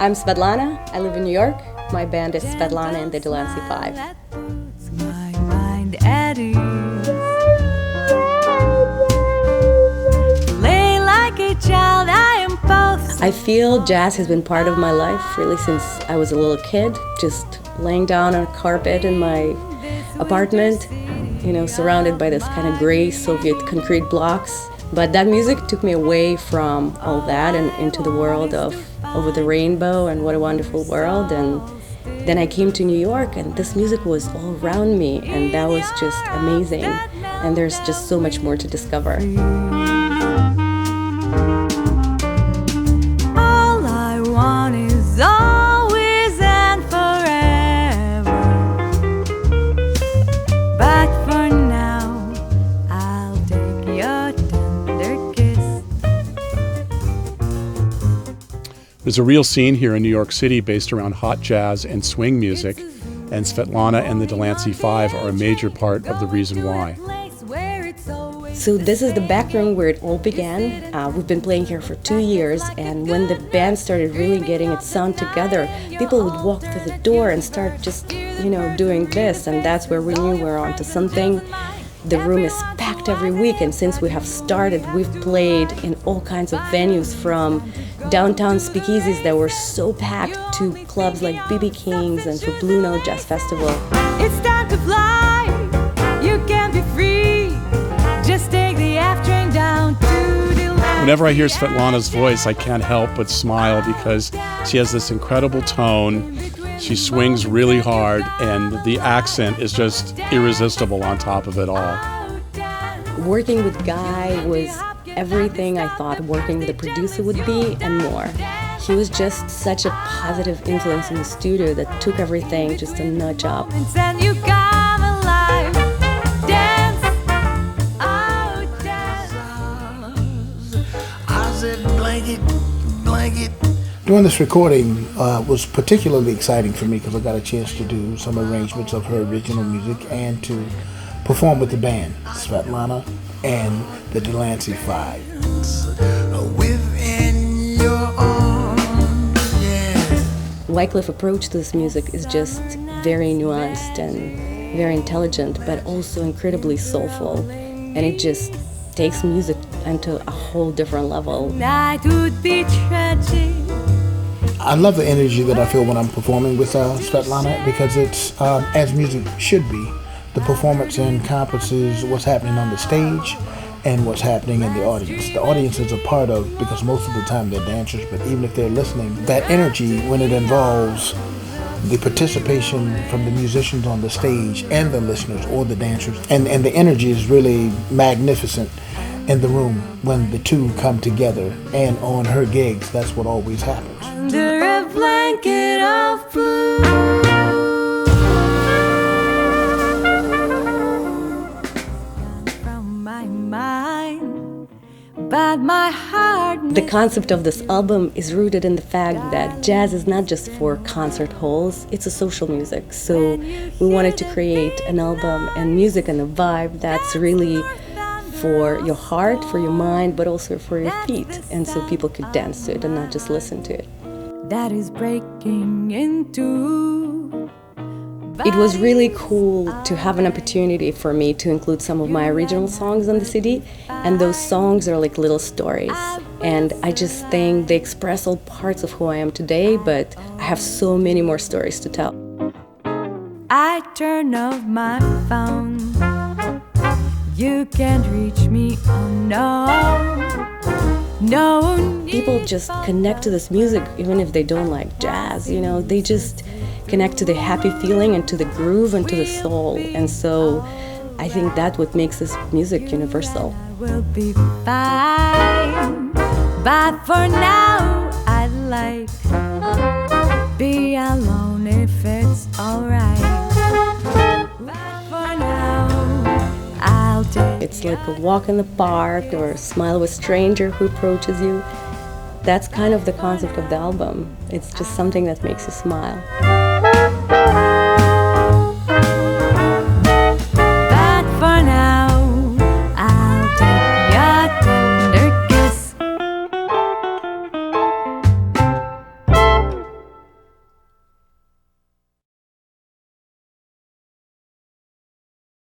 I'm Svetlana. I live in New York. My band is Svetlana and the Delancey 5. My mind at ease. Play like a child, I am both. I feel jazz has been part of my life really since I was a little kid, just laying down on a carpet in my apartment, surrounded by this kind of gray Soviet concrete blocks. But that music took me away from all that and into the world of Over the Rainbow and What a Wonderful World. And then I came to New York and this music was all around me and that was just amazing. And there's just so much more to discover. All I want is always and forever. But for now, I'll take your tender kiss. There's a real scene here in New York City based around hot jazz and swing music, and Svetlana and the Delancey 5 are a major part of the reason why. So this is the back room where it all began. We've been playing here for 2 years, and when the band started really getting its sound together, people would walk through the door and start just, doing this, and that's where we knew we're onto something. The room is packed every week, and since we have started, we've played in all kinds of venues, from downtown speakeasies that were so packed to clubs like BB King's and for Blue Note Jazz Festival. It's time to fly, you can be free. Just take the F train down to Delancey. Whenever I hear Svetlana's voice, I can't help but smile because she has this incredible tone. She swings really hard, and the accent is just irresistible on top of it all. Working with Guy was everything I thought working with a producer would be and more. He was just such a positive influence in the studio that took everything just a notch up. And you come alive. Dance, oh, dance. I said blanket, blanket. Doing this recording was particularly exciting for me because I got a chance to do some arrangements of her original music and to perform with the band, Svetlana and the Delancey 5. Within your arms, yeah. Wycliffe approach to this music is just very nuanced and very intelligent, but also incredibly soulful, and it just takes music into a whole different level. Night would be tragic. I love the energy that I feel when I'm performing with Svetlana because it's, as music should be, the performance encompasses what's happening on the stage and what's happening in the audience. The audience is a part of, because most of the time they're dancers, but even if they're listening, that energy when it involves the participation from the musicians on the stage and the listeners or the dancers, and the energy is really magnificent in the room when the two come together, and on her gigs, that's what always happens. Under a blanket of blue. From my mind, but my heart. The concept of this album is rooted in the fact that jazz is not just for concert halls, it's a social music. So we wanted to create an album and music and a vibe that's really for your heart, for your mind, but also for your feet, and so people could dance to it and not just listen to it. That is breaking into. It was really cool to have an opportunity for me to include some of my original songs on the CD, and those songs are like little stories. And I just think they express all parts of who I am today, but I have so many more stories to tell. I turn off my phone. You can't reach me, oh no. People just connect to this music even if they don't like jazz, they just connect to the happy feeling and to the groove and to the soul. And so I think that's what makes this music universal. I will be fine, but for now I'd like be alone if it's alright. But for now I'll take. It's like a walk in the park or a smile with a stranger who approaches you. That's kind of the concept of the album. It's just something that makes you smile.